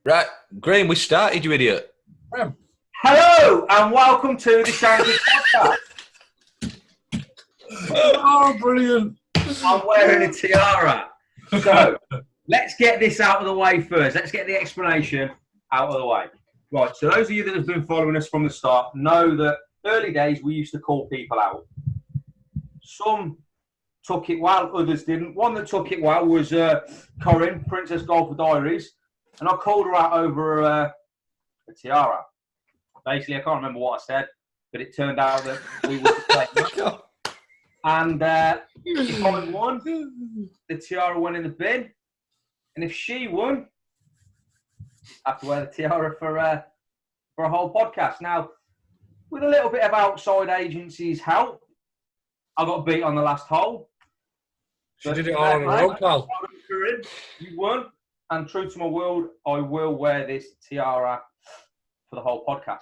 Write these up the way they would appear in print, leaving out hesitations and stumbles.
Right, Graham, we started, you idiot. Hello and welcome to the ShankerZ podcast. Oh, brilliant. I'm wearing a tiara. So, let's get this out of the way first. Let's get the explanation out of the way. Right, so those of you that have been following us from the start know that early days we used to call people out. Some took it well, others didn't. One that took it well was Corinne, Princess Golfer Diaries, and I called her out over a tiara. Basically, I can't remember what I said, but it turned out that we were playing. And if I won, the tiara went in the bin. And if she won, I have to wear the tiara for a whole podcast. Now, with a little bit of outside agencies' help, I got beat on the last hole. She did it all on her own, pal. You won. And true to my word, I will wear this tiara for the whole podcast.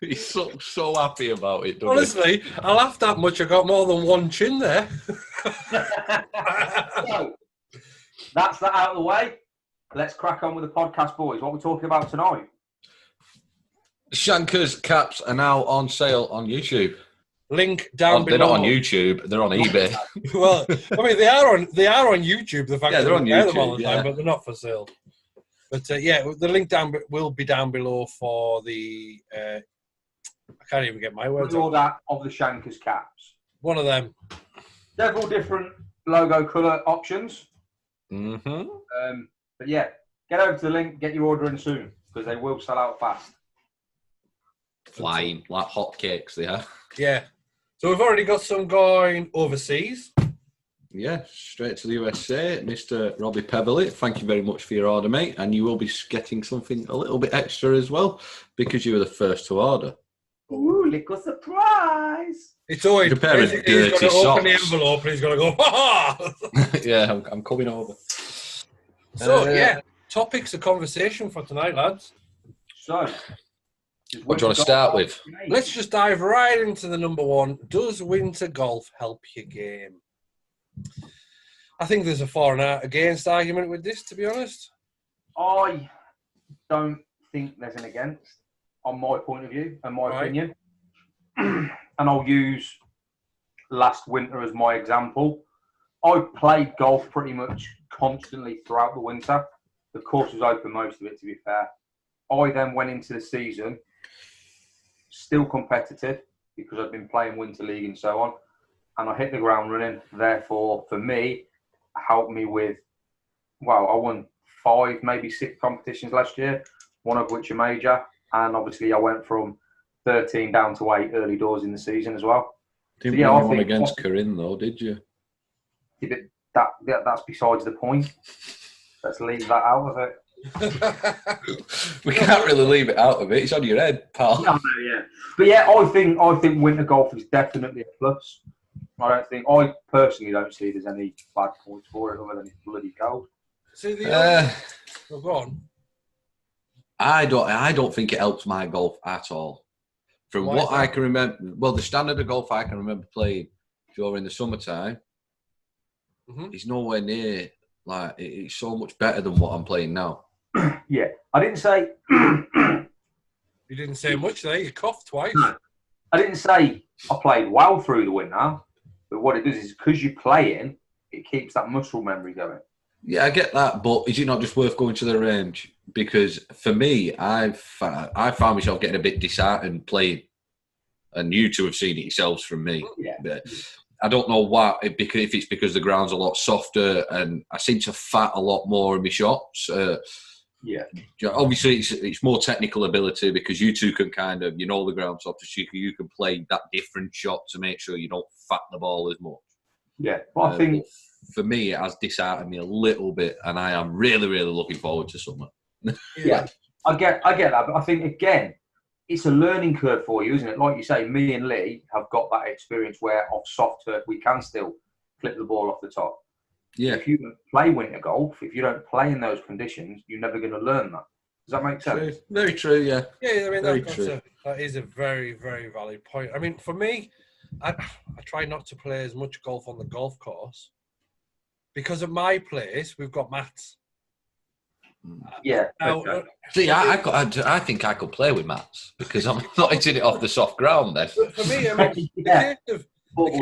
He's so happy about it, doesn't Honestly, I laughed that much. I got more than one chin there. So, that's that out of the way. Let's crack on with the podcast, boys. What we're talking about tonight. ShankerZ caps are now on sale on YouTube. Link down below. They're not on YouTube, they're on eBay. Well, I mean, they are on YouTube. The fact they're on wear YouTube, them all the time, but they're not for sale. But the link will be down below for the. I can't even get my words. All that of the ShankerZ caps. One of them. Several different logo colour options. Mm-hmm. But yeah, get over to the link, get your order in soon because they will sell out fast. Flying like hotcakes, they are. Yeah. So we've already got some going overseas. Yeah, straight to the USA, Mr. Robbie Peverley. Thank you very much for your order, mate. And you will be getting something a little bit extra as well because you were the first to order. Ooh, little surprise! It's always Your parents' basically he's dirty going to open the socks. envelope and he's going to go, ha! Yeah, I'm coming over. So, topics of conversation for tonight, lads. So, what do you want to start with? Let's just dive right into the number one. Does winter golf help your game? I think there's a for and against argument with this, to be honest. I don't think there's an against, on my point of view and my opinion. And I'll use last winter as my example. I played golf pretty much constantly throughout the winter. The course was open most of it, to be fair. I then went into the season still competitive because I'd been playing Winter League and so on. And I hit the ground running. Therefore, for me, helped me with, I won 5, maybe 6 competitions last year, one of which a major. And obviously, I went from 13 down to 8 early doors in the season as well. Didn't win one against Corinne, though, did you? That's besides the point. Let's leave that out of it. We can't really leave it out of it. It's on your head, pal. No, yeah. But yeah, I think winter golf is definitely a plus. I personally don't see there's any bad points for it other than it's bloody cold. See go on. I don't think it helps my golf at all. From what I can remember, the standard of golf I can remember playing during the summertime is nowhere near, like, it's so much better than what I'm playing now. Yeah, I didn't say... You didn't say much there, you coughed twice. No. I didn't say I played well through the winter, but what it does is because you're playing, it keeps that muscle memory going. Yeah, I get that, but is it not just worth going to the range? Because for me, I found myself getting a bit disheartened playing, and you two have seen it yourselves from me. Yeah. But I don't know why, if it's because the ground's a lot softer and I seem to fat a lot more in my shots. Yeah. Obviously, it's more technical ability because you two can kind of, the ground softer, so you can play that different shot to make sure you don't fat the ball as much. Yeah, but I think... For me, it has disheartened me a little bit, and I am really, really looking forward to summer. Yeah, I get that, but I think, again, it's a learning curve for you, isn't it? Like you say, me and Lee have got that experience where off soft turf, we can still flip the ball off the top. Yeah. If you don't play winter golf, if you don't play in those conditions, you're never going to learn that. Does that make sense? True. Very true, yeah. Yeah, I mean, Very that true. That is a very, very valid point. I mean, for me, I try not to play as much golf on the golf course because at my place, we've got mats. Yeah. See, I think I could play with mats because I'm not hitting it off the soft ground then. For me, I mean, what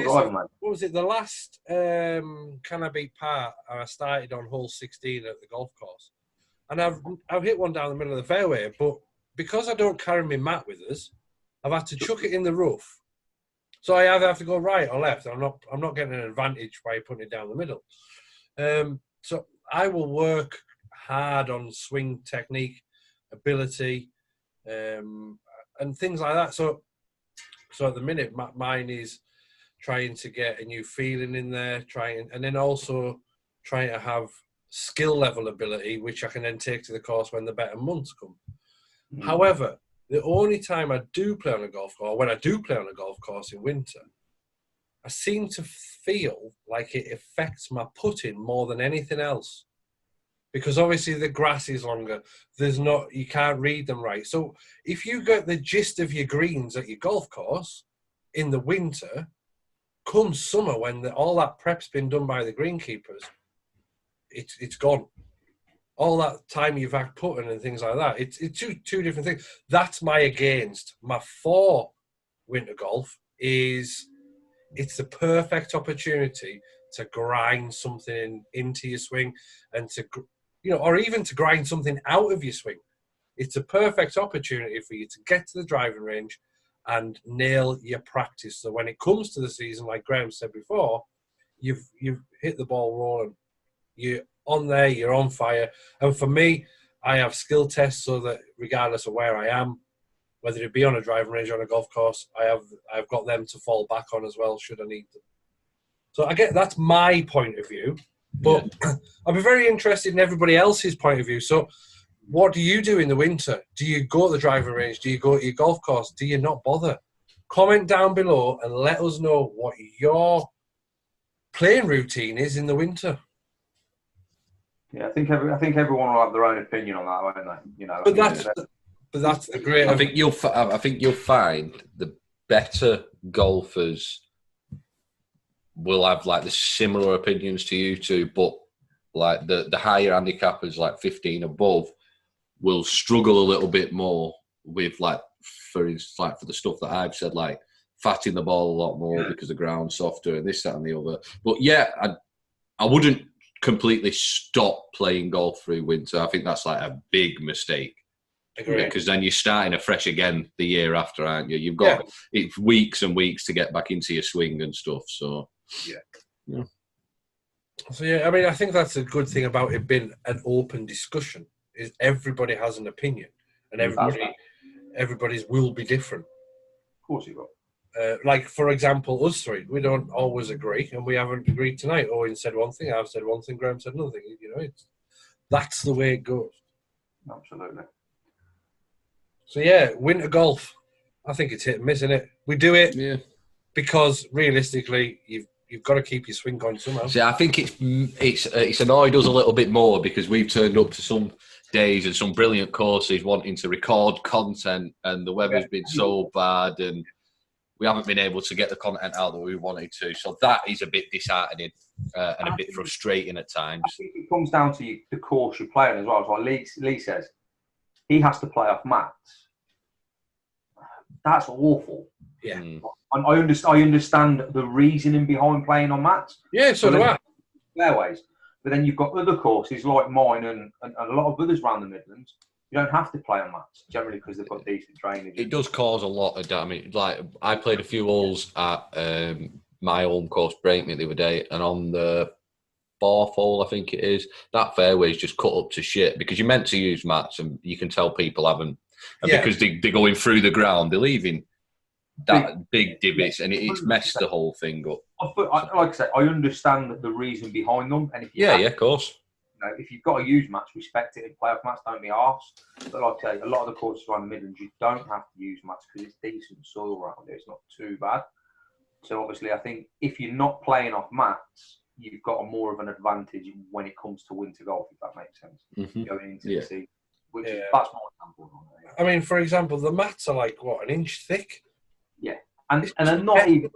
was it? The last Can I Beat part, I started on hole 16 at the golf course. And I've hit one down the middle of the fairway, but because I don't carry my mat with us, I've had to chuck it in the rough. So I either have to go right or left. I'm not getting an advantage by putting it down the middle. So I will work hard on swing technique, ability, and things like that. So at the minute, mine is trying to get a new feeling in there, and then also trying to have skill level ability, which I can then take to the course when the better months come. However, the only time I do play on a golf course, when I do play on a golf course in winter, I seem to feel like it affects my putting more than anything else. Because obviously the grass is longer. You can't read them right. So if you get the gist of your greens at your golf course in the winter, come summer when all that prep's been done by the greenkeepers, it's gone. All that time you've had putting and things like that, it's two different things. That's my against. My for winter golf is it's the perfect opportunity to grind something into your swing and to, or even to grind something out of your swing. It's a perfect opportunity for you to get to the driving range and nail your practice. So when it comes to the season, like Graham said before, you've hit the ball rolling. You're on there, you're on fire. And for me, I have skill tests so that regardless of where I am, whether it be on a driving range or on a golf course, I've got them to fall back on as well should I need them. So I get that's my point of view, but I'll be very interested in everybody else's point of view. So what do you do in the winter? Do you go to the driving range? Do you go to your golf course? Do you not bother? Comment down below and let us know what your playing routine is in the winter. Yeah, I think everyone will have their own opinion on that, won't they? But that's the great. I think you'll find the better golfers will have like the similar opinions to you two, but like the higher handicappers, like 15 above, will struggle a little bit more with for the stuff that I've said, like fatting the ball a lot more because the ground's softer and this, that, and the other. But yeah, I wouldn't completely stop playing golf through winter. I think that's like a big mistake. Because then you're starting afresh again the year after, aren't you? You've got it's weeks and weeks to get back into your swing and stuff. So yeah. So yeah, I mean, I think that's a good thing about it being an open discussion. Is everybody has an opinion, and everybody's will be different. Of course, you will. Like for example, us three, we don't always agree, and we haven't agreed tonight. Owen said one thing, I've said one thing, Graham said another thing. That's the way it goes. Absolutely. So yeah, winter golf. I think it's hit and miss, isn't it? We do it because realistically, you've got to keep your swing going somehow. See, I think it's annoyed us a little bit more because we've turned up to some days and some brilliant courses wanting to record content, and the weather's been so bad, and we haven't been able to get the content out that we wanted to. So that is a bit disheartening and a bit frustrating at times. I think it comes down to the course you're playing as well. So like Lee says, he has to play off mats. That's awful. Yeah. I understand the reasoning behind playing on mats. Yeah, so do I. Fairways. But then you've got other courses like mine and a lot of others around the Midlands. You don't have to play on mats, generally because they've got decent drainage. It does cause a lot of damage. Like, I played a few holes at my home course, Breakneck, the other day, and on the fourth hole, I think it is, that fairway is just cut up to shit because you're meant to use mats, and you can tell people haven't. And because they're going through the ground, they're leaving that big divots, and it's messed the whole thing up. Like I said, I understand the reason behind them. And if of course. If you've got to use mats, respect it. And play off mats, don't be arsed. But like I say, a lot of the courses around the Midlands, you don't have to use mats because it's decent soil around it. It's not too bad. So obviously, I think if you're not playing off mats, you've got more of an advantage when it comes to winter golf, if that makes sense. Going into the season. That's more example. I mean, for example, the mats are like, what, an inch thick? Yeah. And they're not even...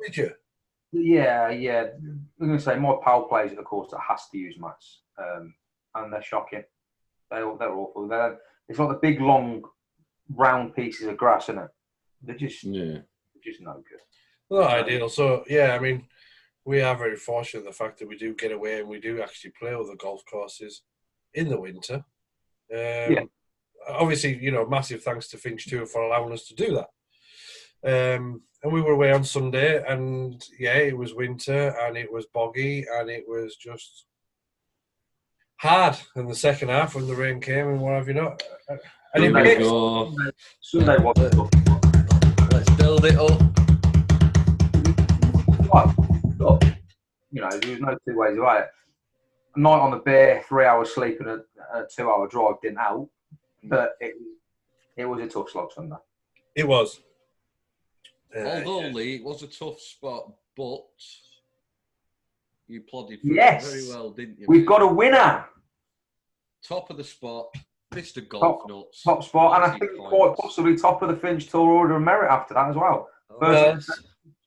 Yeah. I'm going to say my pal plays at a course that has to use mats. And they're shocking. They're awful. It's like the big, long, round pieces of grass, isn't it? They're just no good. Not ideal. So, yeah, I mean, we are very fortunate in the fact that we do get away and we do actually play other golf courses in the winter. Obviously, massive thanks to Finch too for allowing us to do that. And we were away on Sunday, and it was winter, and it was boggy, and it was just hard in the second half when the rain came and what have you not. And Sunday was tough. Let's build it up. Look, there was no two ways about it. A night on the Bear, 3 hours sleep and a 2-hour drive didn't help, but it was a tough slog Sunday. It was. Although, Lee, it was a tough spot, but you plodded through it very well, didn't you? We've got a winner. Top of the spot, Mr. Golf Nuts. Top spot, and I think quite possibly top of the Finch Tour Order of Merit after that as well.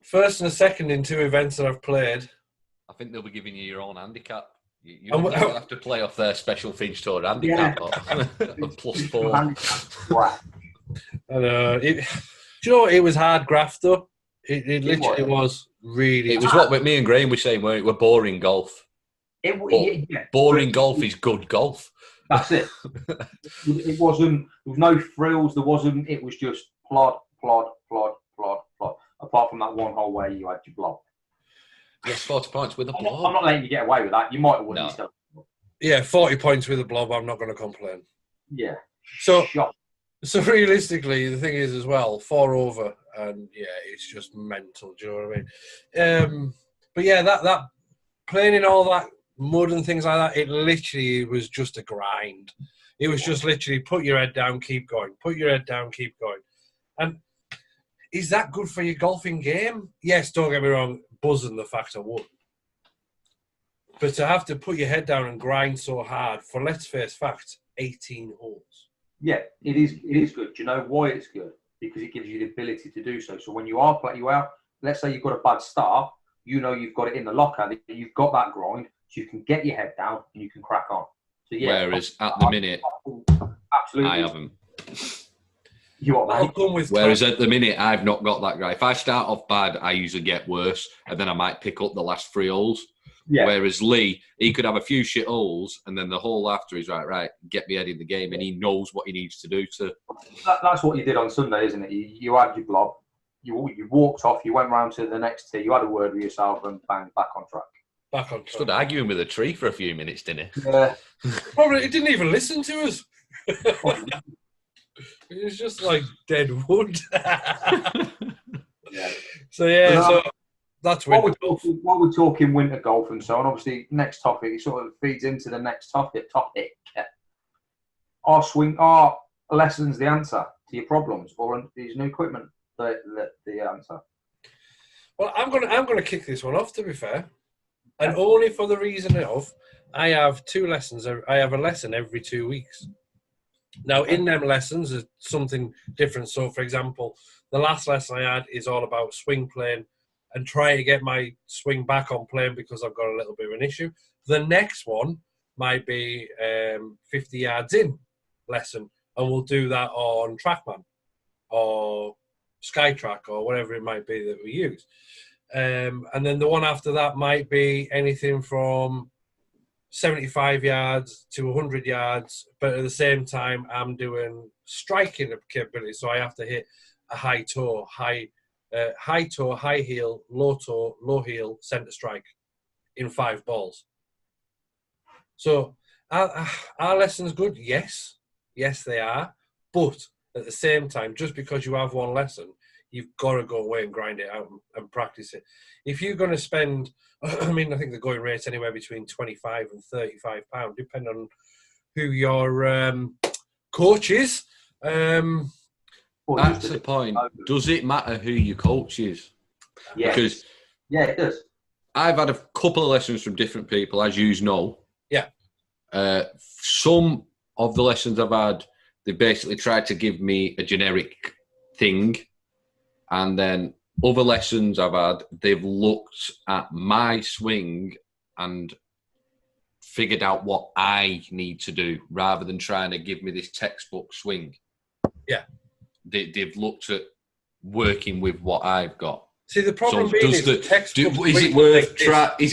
First and second in 2 events that I've played. I think they'll be giving you your own handicap. You have to play off their special Finch Tour handicap of +4. I know. Do you know what? It was hard graft though. It literally was really. It was what me and Graham were saying. We're boring golf. Boring golf is good golf. That's it. It wasn't. There was no frills. There wasn't. It was just plod. Apart from that one hole where you had your blob. Yes, 40 points with a blob. I'm not letting you get away with that. You might have won. No. Yeah, 40 points with a blob. I'm not going to complain. Yeah. So realistically, the thing is as well, 4 over, and it's just mental. Do you know what I mean? But that playing in all that mud and things like that, it literally was just a grind. It was just literally put your head down, keep going. Put your head down, keep going. And is that good for your golfing game? Yes, don't get me wrong, buzzing the fact I won. But to have to put your head down and grind so hard for, let's face facts, 18 holes. Yeah, it is good. Do you know why it's good? Because it gives you the ability to do so. So when you are let's say you've got a bad start, you've got it in the locker, you've got that grind, so you can get your head down and you can crack on. So whereas at the minute, absolutely, I haven't. Whereas at the minute, I've not got that guy. If I start off bad, I usually get worse, and then I might pick up the last 3 holes. Yeah. Whereas Lee, he could have a few shit holes, and then the hole after he's right, get me head in the game, and he knows what he needs to do to. That's what you did on Sunday, isn't it? You had your blob, you walked off, you went round to the next tee, you had a word with yourself, and bang, back on track. Stood arguing with a tree for a few minutes, didn't he? Yeah. Probably, he didn't even listen to us. It was just like dead wood. So that's while we're talking winter golf and so on. Obviously, next topic, it sort of feeds into the next topic. Are lessons the answer to your problems, or is new equipment the answer? Well, I'm gonna kick this one off. To be fair, and only for the reason of I have 2 lessons. I have a lesson every 2 weeks. Now, in them lessons, there's something different. So, for example, the last lesson I had is all about swing playing and trying to get my swing back on plane because I've got a little bit of an issue. The next one might be 50 yards in lesson, and we'll do that on TrackMan or SkyTrack or whatever it might be that we use. And then the one after that might be anything from 75 yards to 100 yards, but at the same time, I'm doing striking capability. So I have to hit a high toe, high heel, low toe, low heel, centre strike in 5 balls. So are lessons good? Yes, they are. But at the same time, just because you have one lesson, you've got to go away and grind it out and practice it. If you're going to spend, I think the going rate's anywhere between £25 and £35, depending on who your coach is. That's the point. Does it matter who your coach is? Yes. Because it does. I've had a couple of lessons from different people, as you know. Yeah. Some of the lessons I've had, they basically tried to give me a generic thing. And then other lessons I've had, they've looked at my swing and figured out what I need to do rather than trying to give me this textbook swing. Yeah. They've looked at working with what I've got. See, the problem is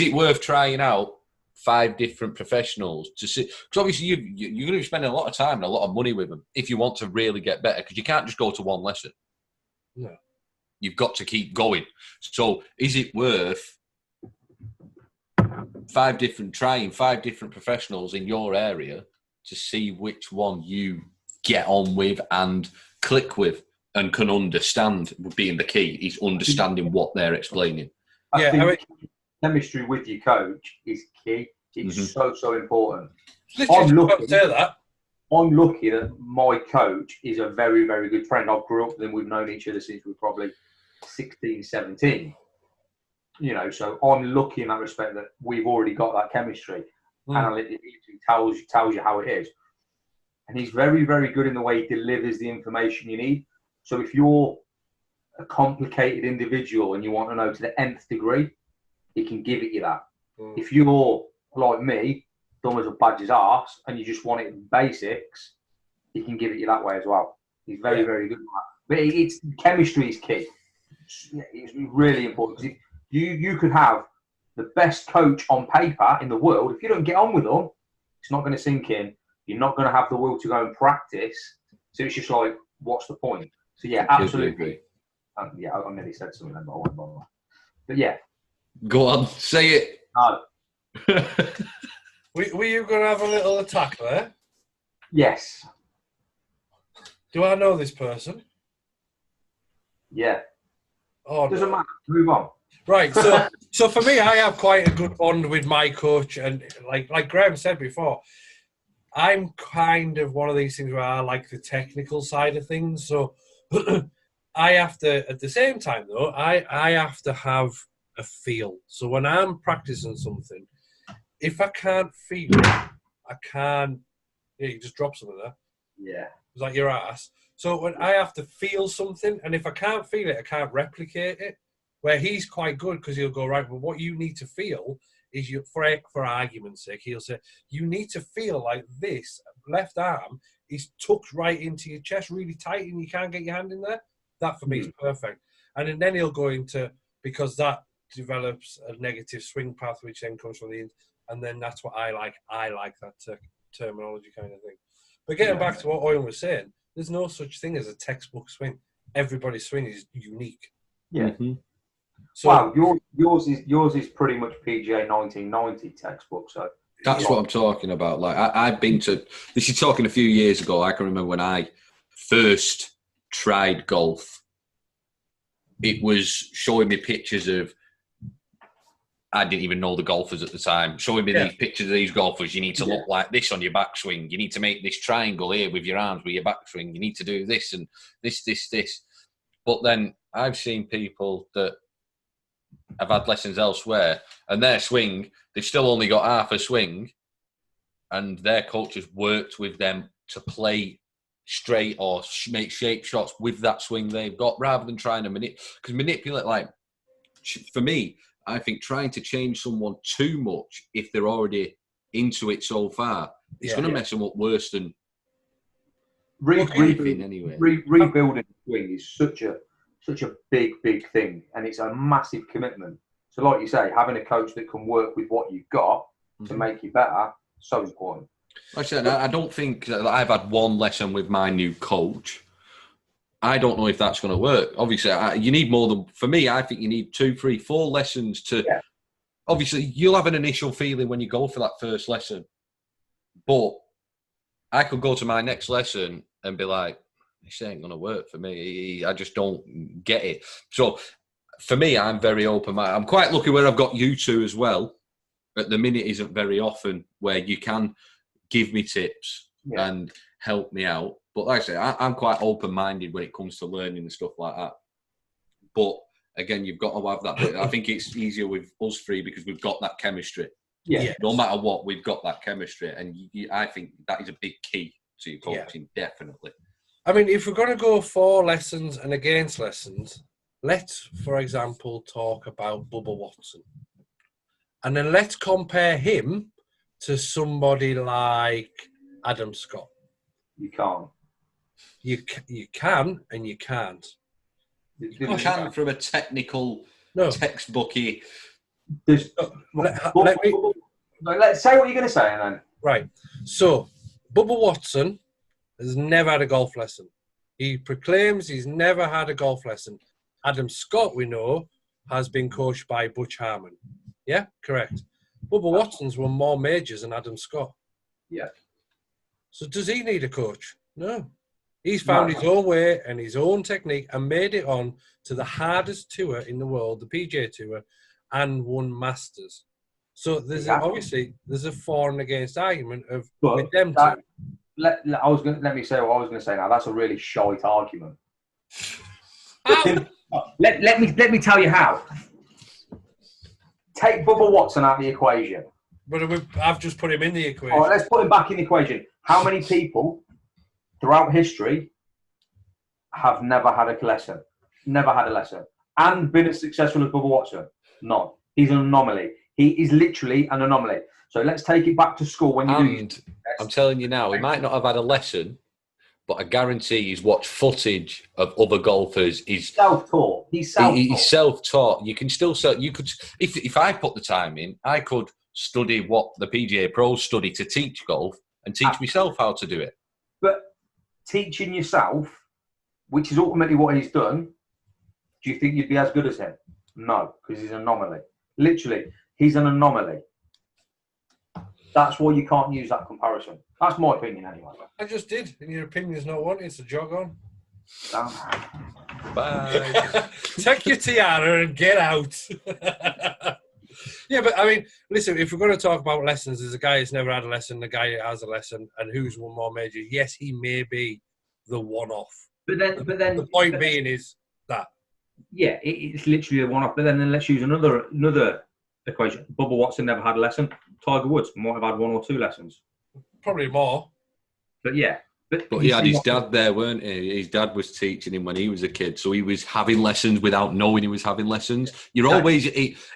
it worth trying out 5 different professionals to see? Because obviously you're going to be spending a lot of time and a lot of money with them if you want to really get better, because you can't just go to one lesson. No. You've got to keep going. So is it worth trying 5 different professionals in your area to see which one you get on with and click with and can understand? Being the key is understanding what they're explaining. I think chemistry with your coach is key. It's so important. I'm lucky that my coach is a very, very good friend. I grew up with him. We've known each other since we were probably 16, 17. You know, so I'm lucky in that respect that we've already got that chemistry. And it tells you how it is. And he's very, very good in the way he delivers the information you need. So if you're a complicated individual and you want to know to the nth degree, he can give it you that. If you're like me, dumb as a badger's arse, and you just want it in basics, he can give it you that way as well. He's very, very good at that. But chemistry is key. It's really important. You could have the best coach on paper in the world. If you don't get on with them, it's not going to sink in. You're not going to have the will to go and practice. So it's just like, what's the point? So yeah, absolutely. I nearly said something then, but I won't bother. But yeah. Go on, say it. No. Were you going to have a little attack there? Yes. Do I know this person? Yeah. Oh, doesn't matter. Move on. Right. So for me, I have quite a good bond with my coach, and like Graham said before, I'm kind of one of these things where I like the technical side of things. So I have to, at the same time though, I have to have a feel. So when I'm practicing something, if I can't feel it, I can't. Yeah, you just drop something there. Yeah. It's like your ass. So when I have to feel something, and if I can't feel it, I can't replicate it. Where he's quite good because he'll go, right, well, what you need to feel is, for argument's sake, he'll say, you need to feel like this left arm is tucked right into your chest really tight and you can't get your hand in there. That for me is perfect. And then he'll go into, because that develops a negative swing path, which then comes from the end. And then that's what I like. I like that terminology kind of thing. But getting back to what Owen was saying, there's no such thing as a textbook swing. Everybody's swing is unique. Yeah. So yours is pretty much PGA 1990 textbook. So that's what I'm talking about. Like I've been to. This is talking a few years ago. I can remember when I first tried golf. It was showing me pictures of. I didn't even know the golfers at the time. Showing me these pictures of these golfers. You need to look like this on your backswing. You need to make this triangle here with your arms with your backswing. You need to do this and this. But then I've seen people that have had lessons elsewhere, and their swing, they've still only got half a swing, and their coach has worked with them to play straight or make shape shots with that swing they've got, rather than trying to manipulate. Like, for me, I think trying to change someone too much if they're already into it so far, it's going to mess them up worse than anything anyway. Rebuilding the swing is such a big thing, and it's a massive commitment. So like you say, having a coach that can work with what you've got to make you better, so important. Like I said, I don't think that I've had one lesson with my new coach. I don't know if that's going to work. Obviously, you need more than, for me, I think you need 2, 3, 4 lessons to, obviously, you'll have an initial feeling when you go for that first lesson. But I could go to my next lesson and be like, this ain't going to work for me. I just don't get it. So for me, I'm very open-minded. I'm quite lucky where I've got you two as well. At the minute, isn't very often where you can give me tips and help me out. But like I say, I'm quite open-minded when it comes to learning and stuff like that. But again, you've got to have that. But I think it's easier with us three because we've got that chemistry. Yeah. No matter what, we've got that chemistry. And I think that is a big key to your coaching, definitely. I mean, if we're going to go for lessons and against lessons, let's, for example, talk about Bubba Watson. And then let's compare him to somebody like Adam Scott? You can't. You can and you can't. You can from a technical, textbooky. Let's say what you're going to say, and then. Right. So, Bubba Watson has never had a golf lesson. He proclaims he's never had a golf lesson. Adam Scott, we know, has been coached by Butch Harmon. Yeah, correct. Bubba Watson's won more majors than Adam Scott. Yeah. So does he need a coach? No. He's found his own way and his own technique and made it on to the hardest tour in the world, the PGA Tour, and won Masters. So there's obviously a for and against argument of with them two. Let me say what I was going to say now. That's a really shite argument. let me tell you how. Take Bubba Watson out of the equation. But I've just put him in the equation. All right, let's put him back in the equation. How many people throughout history have never had a lesson? Never had a lesson. And been as successful as Bubba Watson? None. He's an anomaly. He is literally an anomaly. So let's take it back to school when you do. I'm telling you now, he might not have had a lesson, but I guarantee he's watched footage of other golfers. He's self-taught. He's self-taught. You can still if I put the time in, I could study what the PGA pros study to teach golf and teach myself how to do it. But teaching yourself, which is ultimately what he's done, do you think you'd be as good as him? No, because he's an anomaly. Literally, he's an anomaly. That's why you can't use that comparison. That's my opinion, anyway. I just did, and your opinion's not wanting to jog on. Bye. Take your tiara and get out. Yeah, but I mean, listen, if we're going to talk about lessons, there's a guy who's never had a lesson, a guy who has a lesson, and who's won more majors. Yes, he may be the one-off. But then the point being is that. Yeah, it's literally a one-off. But then let's use another equation. Bubba Watson never had a lesson. Tiger Woods might have had 1 or 2 lessons. Probably more. But yeah. But he had his dad there, weren't he? His dad was teaching him when he was a kid. So he was having lessons without knowing he was having lessons. You're always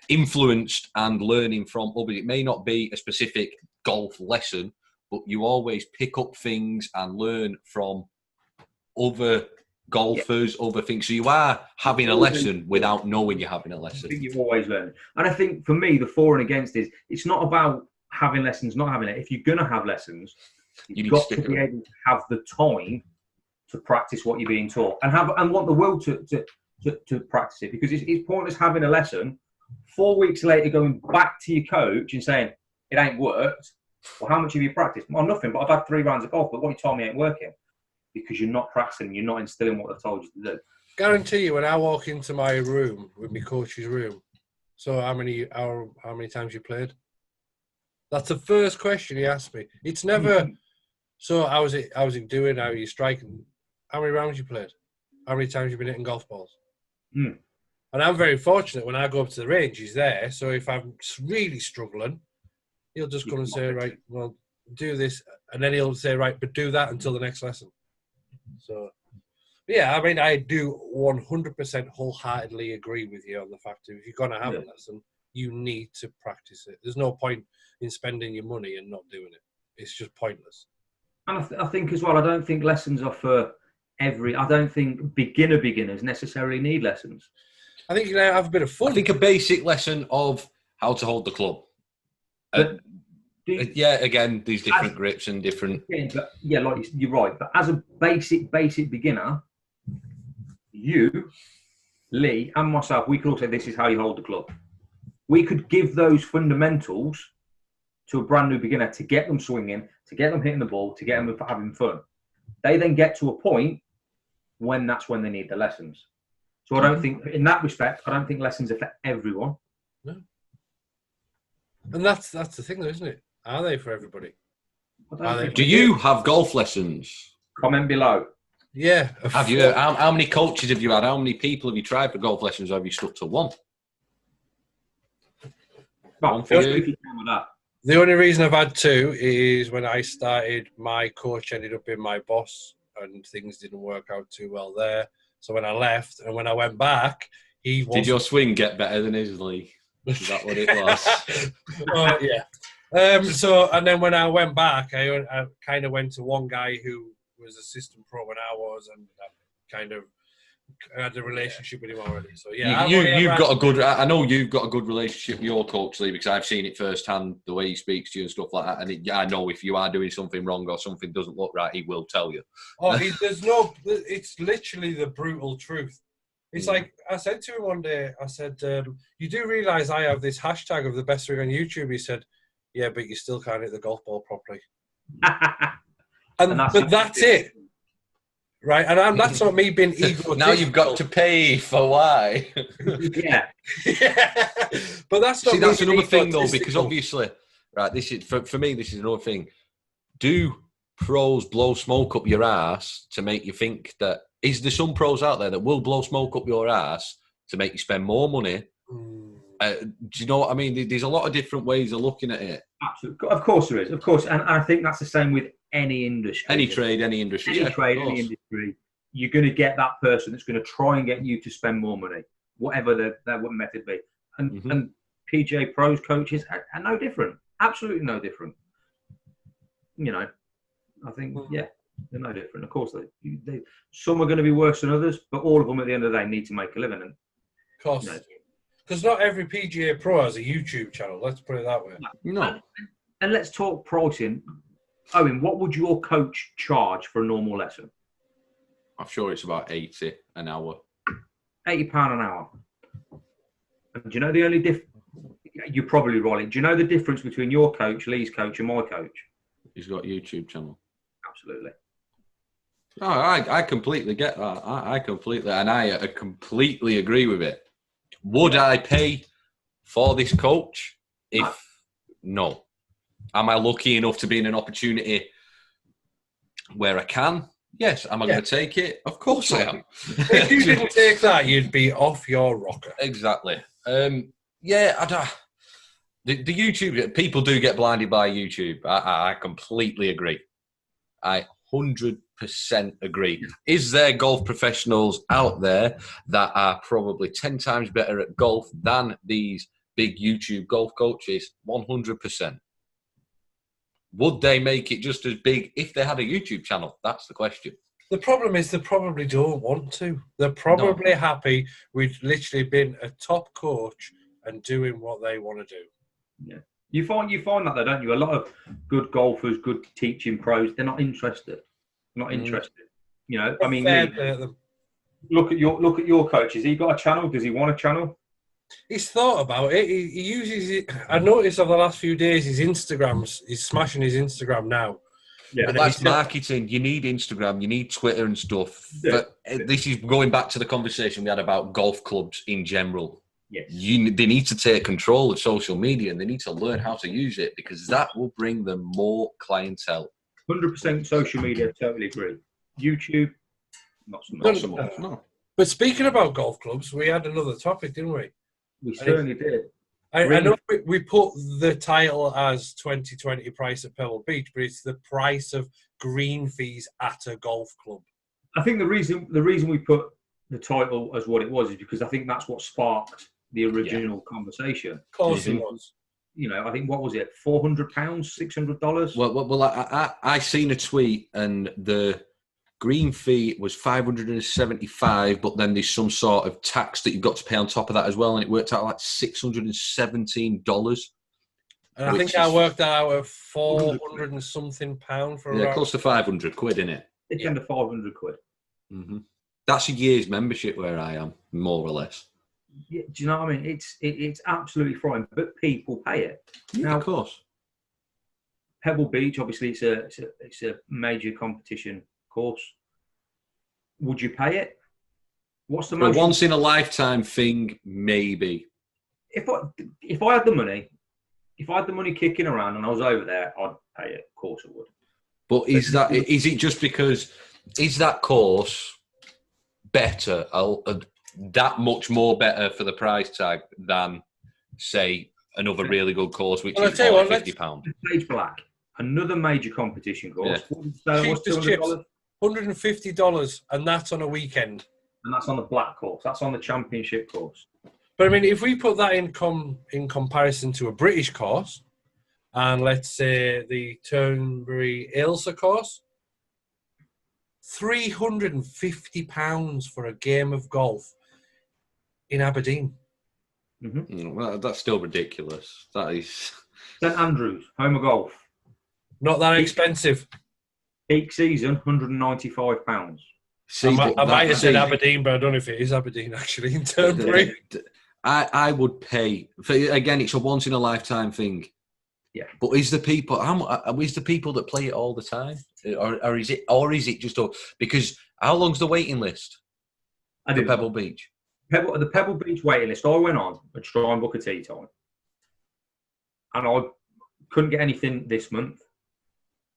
influenced and learning from others. It may not be a specific golf lesson, but you always pick up things and learn from other golfers, other things. So you are having a lesson without knowing you're having a lesson. I think you always learn. And I think for me, the for and against is it's not about having lessons, not having it. If you're going to have lessons, you've got to be able to have the time to practice what you're being taught and want the will to practice it, because it's pointless having a lesson 4 weeks later going back to your coach and saying it ain't worked. Well, how much have you practiced? Well, nothing, but I've had 3 rounds of golf, but what you told me ain't working, because you're not practicing, you're not instilling what I've told you to do. Guarantee you, when I walk into my room with my coach's room, so how many times you played? That's the first question he asked me. It's never. So how's it doing? How are you striking? How many rounds you played? How many times you been hitting golf balls? And I'm very fortunate when I go up to the range, he's there. So if I'm really struggling, he'll just come and say, right, well, do this. And then he'll say, right, but do that until the next lesson. So, yeah, I mean, I do 100% wholeheartedly agree with you on the fact that if you're going to have a lesson, you need to practice it. There's no point in spending your money and not doing it. It's just pointless. And I think as well, I don't think lessons are for I don't think beginners necessarily need lessons. I think you can have a bit of fun. I think a basic lesson of how to hold the club. Again, these different grips and different. Yeah, like you're right. But as a basic beginner, you, Lee, and myself, we could all say this is how you hold the club. We could give those fundamentals to a brand new beginner to get them swinging, to get them hitting the ball, to get them having fun. They then get to a point when that's when they need the lessons. So I don't think, in that respect, I don't think lessons are for everyone. No. And that's the thing, though, isn't it? Are they for everybody? Do you have golf lessons? Comment below. Yeah. Have you? How many coaches have you had? How many people have you tried for golf lessons? Or have you stuck to one? One for you. The only reason I've had 2 is when I started, my coach ended up being my boss and things didn't work out too well there. So when I left and when I went back, he was... Did your swing get better than his, Lee? Is that what it was? Yeah. So, and then when I went back, I kind of went to one guy who was assistant pro when I was, and I kind of had a relationship with him already. So yeah, you've got a good. I know you've got a good relationship with your coach, Lee, because I've seen it firsthand, the way he speaks to you and stuff like that. And I know if you are doing something wrong or something doesn't look right, he will tell you. Oh, it's literally the brutal truth. It's like I said to him one day. I said, "You do realise I have this hashtag of the best swing on YouTube?" He said, "Yeah, but you still can't hit the golf ball properly." But that's it. Right, and that's not me being egotistical. Now you've got to pay for why. Yeah. But that's not. See, that's another thing, though, because obviously, right, this is for me. This is another thing. Do pros blow smoke up your ass to make you think that? Is there some pros out there that will blow smoke up your ass to make you spend more money? Do you know what I mean? There's a lot of different ways of looking at it. Absolutely, of course there is, of course, and I think that's the same with any industry, any trade, any industry, any industry. You're going to get that person that's going to try and get you to spend more money, whatever that method be. And PGA pros coaches are no different, absolutely no different. You know, I think they're no different. Of course, they some are going to be worse than others, but all of them at the end of the day need to make a living. And of course. Because not every PGA pro has a YouTube channel. Let's put it that way. No. And let's talk pricing. Owen, what would your coach charge for a normal lesson? I'm sure it's about 80 an hour. £80 an hour. And do you know the only difference? You're probably right. Do you know the difference between your coach, Lee's coach, and my coach? He's got a YouTube channel. Absolutely. Oh, I completely get that. I completely agree with it. Would I pay for this coach? No. Am I lucky enough to be in an opportunity where I can? Yes. Am I going to take it? Of course I am. If you didn't take that, you'd be off your rocker. Exactly. The YouTube, people do get blinded by YouTube. I completely agree. I 100% agree. Is there golf professionals out there that are probably 10 times better at golf than these big YouTube golf coaches? 100%. Would they make it just as big if they had a YouTube channel? That's the question. The problem is they probably don't want to. They're probably happy with literally being a top coach and doing what they want to do. Yeah. You find that though, don't you? A lot of good golfers, good teaching pros, they're not interested. Not interested. You know, I mean, look at your coach. Has he got a channel? Does he want a channel? He's thought about it. He uses it. I noticed over the last few days he's smashing his Instagram now. Yeah, but that's marketing. You need Instagram, you need Twitter and stuff. Yeah. But this is going back to the conversation we had about golf clubs in general. Yes. They need to take control of social media and they need to learn how to use it because that will bring them more clientele. 100% social media, totally agree. YouTube, not so much. No. But speaking about golf clubs, we had another topic, didn't we? We certainly did. I know we put the title as 2020 price at Pebble Beach, but it's the price of green fees at a golf club. I think the reason we put the title as what it was is because I think that's what sparked the original conversation. Of course it was. You know, I think, what was it, £400, $600? Well, I seen a tweet and the green fee was $575, but then there's some sort of tax that you've got to pay on top of that as well, and it worked out like $617. And I think I worked out at 400 and something pound for close to 500 quid, innit? It's under 500 quid. Mm-hmm. That's a year's membership where I am, more or less. Yeah, do you know what I mean? It's absolutely fine, but people pay it. Yeah, now, of course. Pebble Beach, obviously, it's a major competition course. Would you pay it? What's the most? A once in a lifetime thing, maybe. If I had the money, kicking around and I was over there, I'd pay it. Of course I would. But is it just because is that course better? That much more better for the price tag than, say, another really good course, which is £50. Page Black, another major competition course. Yeah. $150, and that's on a weekend. And that's on the black course. That's on the championship course. But I mean, if we put that in comparison to a British course, and let's say the Turnberry Ailsa course, £350 for a game of golf in Aberdeen. Mm-hmm. Well, that's still ridiculous. That is. St Andrews, home of golf. Not that expensive. Peak season, £195. I might have said Aberdeen, but I don't know if it is Aberdeen actually in Turnberry. I would pay for, again, it's a once in a lifetime thing. Yeah. But is the people that play it all the time? Or is it just because how long's the waiting list? The Pebble Beach. The Pebble Beach waiting list, I went on and try and book a tee time. And I couldn't get anything this month.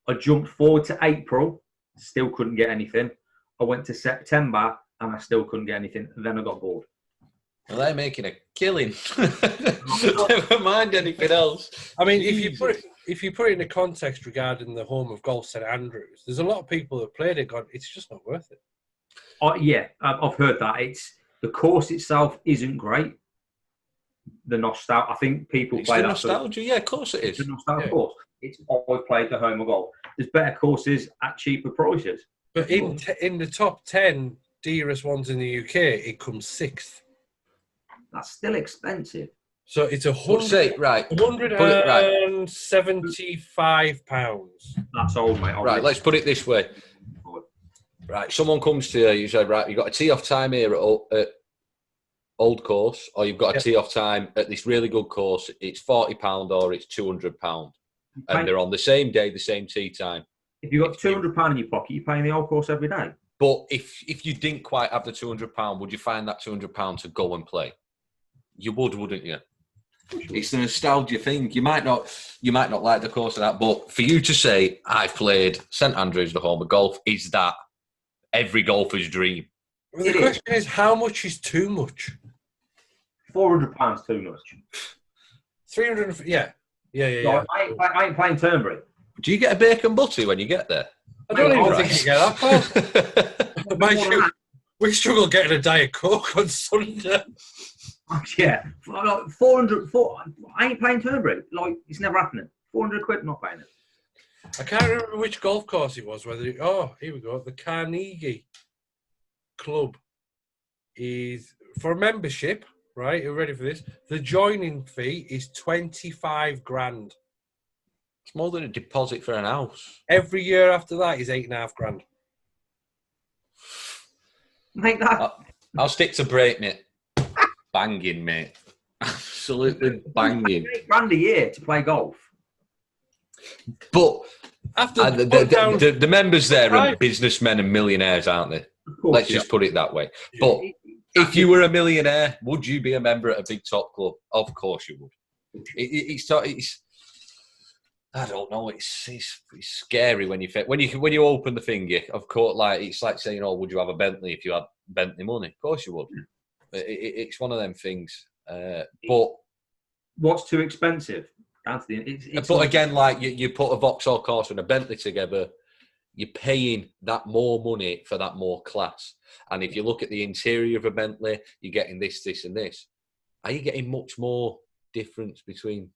I jumped forward to April, still couldn't get anything. I went to September and I still couldn't get anything. And then I got bored. Well, they're making a killing. Never mind anything else. I mean, if you put it in a context regarding the home of golf, St Andrews, there's a lot of people that played it. It's just not worth it. Yeah, I've heard that. The course itself isn't great. The nostalgia. I think people play that. Nostalgia, yeah, of course it is. The nostalgia course. It's always played the home of golf. There's better courses at cheaper prices. But in the top 10 dearest ones in the UK, it comes 6th. That's still expensive. So it's £175. That's old, mate. Right, let's put it this way. Right, someone comes to you, you say, right, you've got a tee-off time here at Old Course, or you've got a tee-off time at this really good course. It's £40 or it's £200. And they're on the same day, the same tee time. If you've got £200 in your pocket, you're paying the Old Course every day. But if you didn't quite have the £200, would you find that £200 to go and play? You would, wouldn't you? It's the nostalgia thing. You might not like the course of that, but for you to say, I've played St Andrews, the home of golf, is that every golfer's dream? Well, the question is, how much is too much? £400 too much. 300, yeah. So I ain't playing Turnberry. Do you get a bacon butty when you get there? I don't even think you get that far. We struggle getting a Diet Coke on Sunday. Yeah, like 400. I ain't playing Turnberry. Like, it's never happening. 400 quid, not paying it. I can't remember which golf course it was. Here we go. The Carnegie Club is for membership. Right, you're ready for this? The joining fee is 25 grand. It's more than a deposit for an house. Every year after that is 8.5 grand. Mate, I'll stick to break, mate. Banging, mate. Absolutely banging. 8 grand a year to play golf. But the members there are businessmen and millionaires, aren't they? Let's just put it that way. But if you were a millionaire, would you be a member at a big top club? Of course you would. It's I don't know. It's scary when you open the thingy. Of course, like it's like saying, "Oh, would you have a Bentley if you had Bentley money?" Of course you would. It's one of them things. But what's too expensive? But again, like you put a Vauxhall course and a Bentley together, you're paying that more money for that more class. And if you look at the interior of a Bentley, you're getting this, this, and this. Are you getting much more difference between,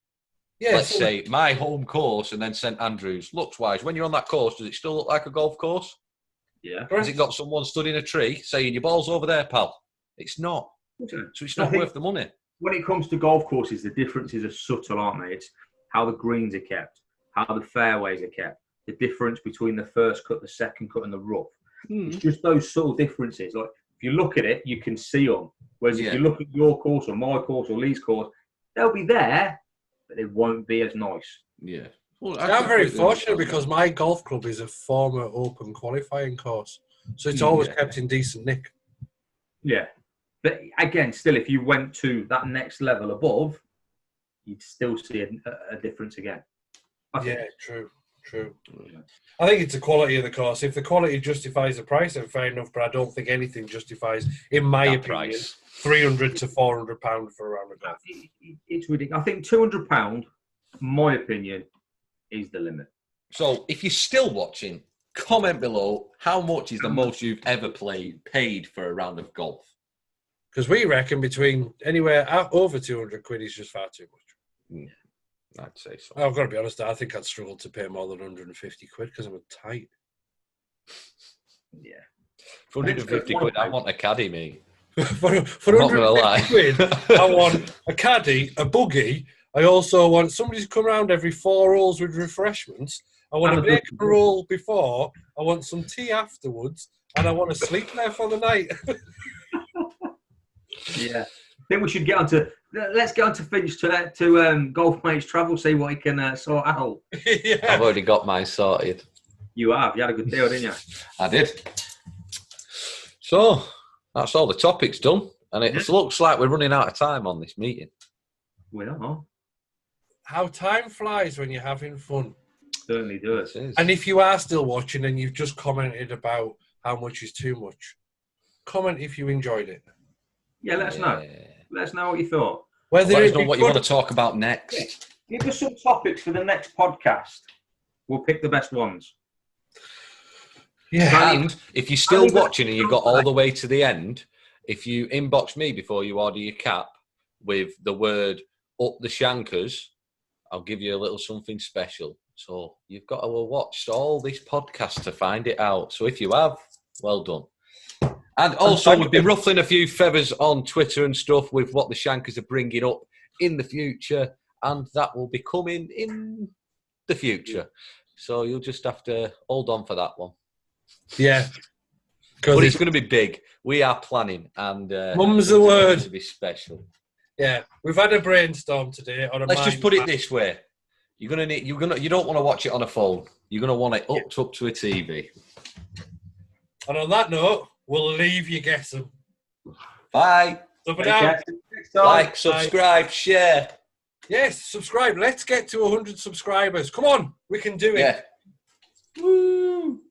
let's say, my home course and then St Andrews? Looks-wise, when you're on that course, does it still look like a golf course? Yeah. Has it got someone stood in a tree saying, your ball's over there, pal? It's not. So it's not worth the money. When it comes to golf courses, the differences are subtle, aren't they? It's how the greens are kept, how the fairways are kept, the difference between the first cut, the second cut, and the rough. It's just those subtle differences. Like, if you look at it, you can see them. Whereas if you look at your course or my course or Lee's course, they'll be there, but they won't be as nice. Yeah. Well, I'm very fortunate because my golf club is a former open qualifying course. So it's always kept in decent nick. Yeah. But again, still, if you went to that next level above, you'd still see a difference again. Yeah, true. I think it's the quality of the course. If the quality justifies the price, then fair enough. But I don't think anything justifies, in my opinion, £300 to £400 for a round of golf. It's ridiculous. I think £200, my opinion, is the limit. So, if you're still watching, comment below how much is the most you've ever paid for a round of golf. Because we reckon between anywhere over 200 quid is just far too much. I'd say so. I've got to be honest, I think I'd struggle to pay more than 150 quid because I'm tight. Yeah. For 150 quid, I want a caddy, mate. for 150 quid, I want a caddy, a buggy. I also want somebody to come around every 4 holes with refreshments. I want a bacon roll before. I want some tea afterwards. And I want to sleep there for the night. Yeah. I think we should get on to... Let's get on to Finch to Golf Mates Travel, see what he can sort out. Yeah. I've already got mine sorted. You have. You had a good deal, didn't you? I did. So, that's all the topics done. And it looks like we're running out of time on this meeting. We are. How time flies when you're having fun. Certainly does. And if you are still watching and you've just commented about how much is too much, comment if you enjoyed it. Yeah, let us know. Let us know what you thought. Let us know what you want to talk about next. Yeah. Give us some topics for the next podcast. We'll pick the best ones. Yeah. And if you're still watching and you got all the way to the end, if you inbox me before you order your cap with the word "up the ShankerZ," I'll give you a little something special. So you've got to watch all this podcast to find it out. So if you have, well done. And also, we've been ruffling a few feathers on Twitter and stuff with what the ShankerZ are bringing up in the future, and that will be coming in the future. So you'll just have to hold on for that one. Yeah. But it's going to be big. We are planning, and mum's the word. To be special. Yeah, we've had a brainstorm today. Let's just put it this way: you don't want to watch it on a phone. You're going to want it hooked up to a TV. And on that note, we'll leave you guessing. Bye. Like, subscribe, share. Yes, subscribe. Let's get to 100 subscribers. Come on, we can do it. Yeah. Woo!